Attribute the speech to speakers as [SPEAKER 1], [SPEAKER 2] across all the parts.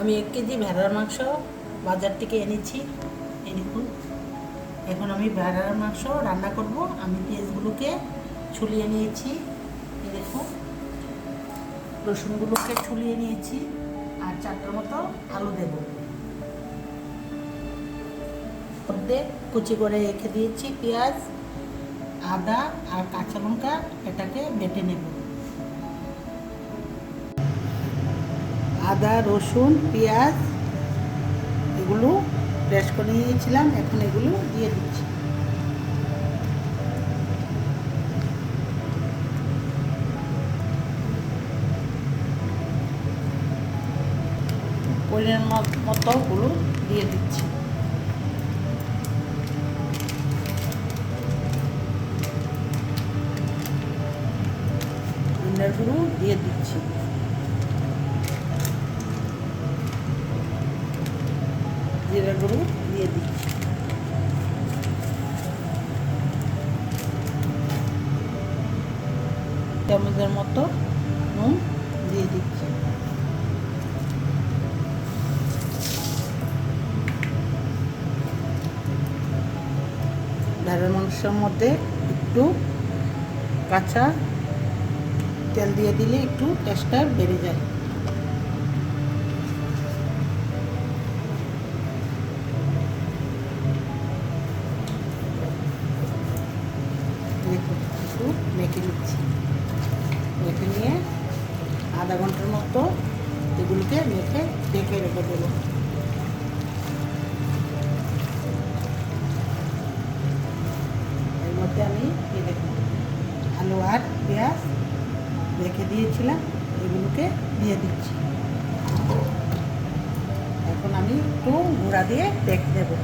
[SPEAKER 1] আমি 1 কেজি ভেড়ার মাংস বাজার থেকে এনেছি। এই দেখুন, এখন আমি ভেড়ার মাংস রান্না করব। আমি পেঁয়াজগুলোকে ছুলিয়ে নিয়েছি। এই দেখুন, রসুনগুলোকে ছুলিয়ে নিয়েছি আর 4টার মতো আলু দেব। মধ্যে কুচি করে রেখে দিয়েছি পেঁয়াজ, আদা আর কাঁচা লঙ্কা, এটাকে বেটে নেব। আদা, রসুন, পেঁয়াজ এগুলো পেস্ট করে নিয়েছিলাম, এখন এগুলো দিয়ে দিচ্ছি। পরিমাণ মতো হলুদ দিয়ে দিচ্ছি। ধনিয়ার গুঁড়ো দিয়ে দিচ্ছি। জিরা গুঁড়ো দিয়ে দিচ্ছি। চামচের মতো নুন দিয়ে দিচ্ছি। ভেড়ার মাংসের মধ্যে একটু কাঁচা তেল দিয়ে দিলে একটু টেস্টটা বেড়ে যায়। দেখুন, একটু মেখে নিচ্ছি। মেখে নিয়ে আধা ঘন্টার মতো এগুলোকে মেখে ঢেকে রেখে দেবো। এর মধ্যে আমি এই দেখুন আলু আর পেঁয়াজ রেখে দিয়েছিলাম, এগুলোকে দিয়ে দিচ্ছি। এখন আমি একটু গুঁড়া দিয়ে রেখে দেবো।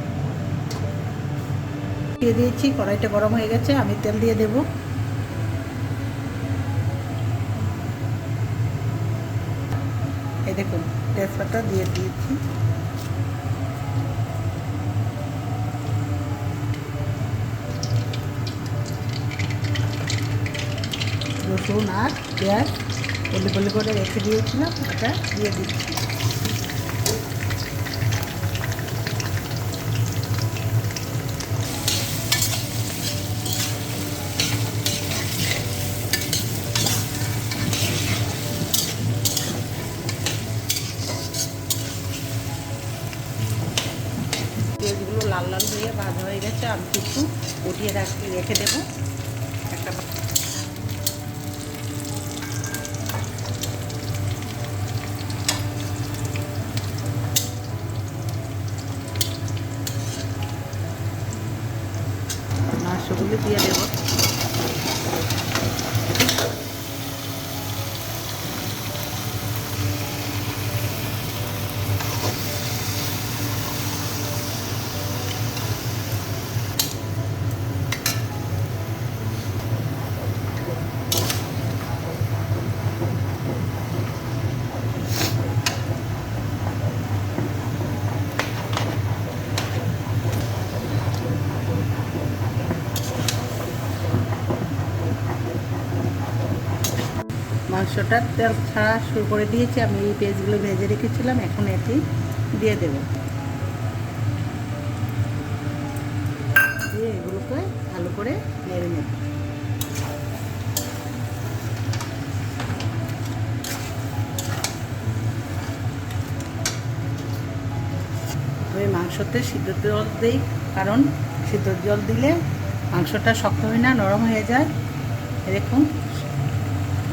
[SPEAKER 1] দিয়ে দিয়েছি, কড়াইটা গরম হয়ে গেছে, আমি তেল দিয়ে দেব। এই দেখুন, তেজপাতা দিয়ে দিয়েছি। রসুন আর পেঁয়াজ পলি পলি করে রেখে দিয়েছিলাম, এটা দিয়ে দিচ্ছি। পেঁয়াজগুলো লাল লাল হয়ে ভাজা হয়ে গেছে, আমি একটু উঠিয়ে রেখে দেবো একটা। মাংসগুলো দিয়ে দেবো। মাংসটা তেল ছাড়া শুরু করে দিয়েছি। আমি এই পেঁয়াজগুলো ভেজে রেখেছিলাম, এখন এটি দিয়ে দেব। দিয়ে এগুলোকে ভালো করে নেড়ে নেব। ওই মাংসতে সিদ্ধ জল দিই, কারণ সিদ্ধ জল দিলে মাংসটা শক্ত হয় না, নরম হয়ে যায়। এরকম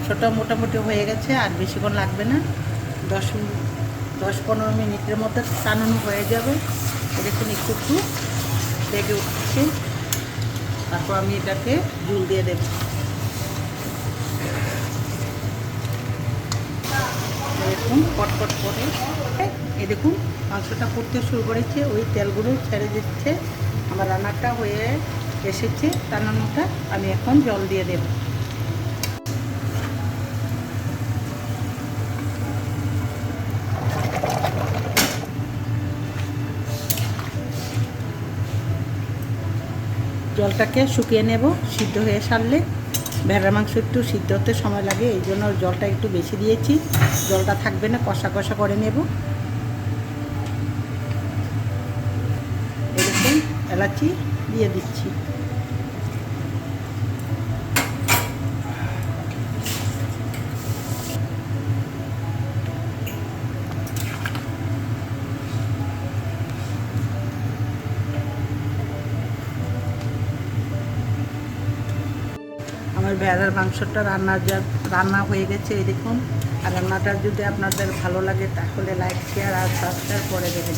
[SPEAKER 1] ছোটো মোটামুটি হয়ে গেছে, আর বেশিক্ষণ লাগবে না। 10-15 মিনিটের মধ্যে টানানো হয়ে যাবে। দেখুন, একটু একটু লেগে উঠছে। তারপর আমি এটাকে ঝুল দিয়ে দেব। দেখুন, কটকট করে এই দেখুন মাংসটা ফুটতে শুরু করেছে, ওই তেলগুলো ছেড়ে দিচ্ছে। আমার রান্নাটা হয়ে এসেছে, টানানোটা। আমি এখন জল দিয়ে দেব। জলটাকে শুকিয়ে নেব। সিদ্ধ হয়ে সারলে ভেড়ার মাংস একটু সিদ্ধ হতে সময় লাগে, এই জন্য জলটা একটু বেশি দিয়েছি। জলটা থাকবে না, কষা কষা করে নেব। এলাচি দিয়ে দিচ্ছি। আমার ভেড়ার মাংসটা রান্না হয়ে গেছে, এই দেখুন। আর রান্নাটা যদি আপনাদের ভালো লাগে তাহলে লাইক, শেয়ার আর সাবস্ক্রাইব করে দেবেন।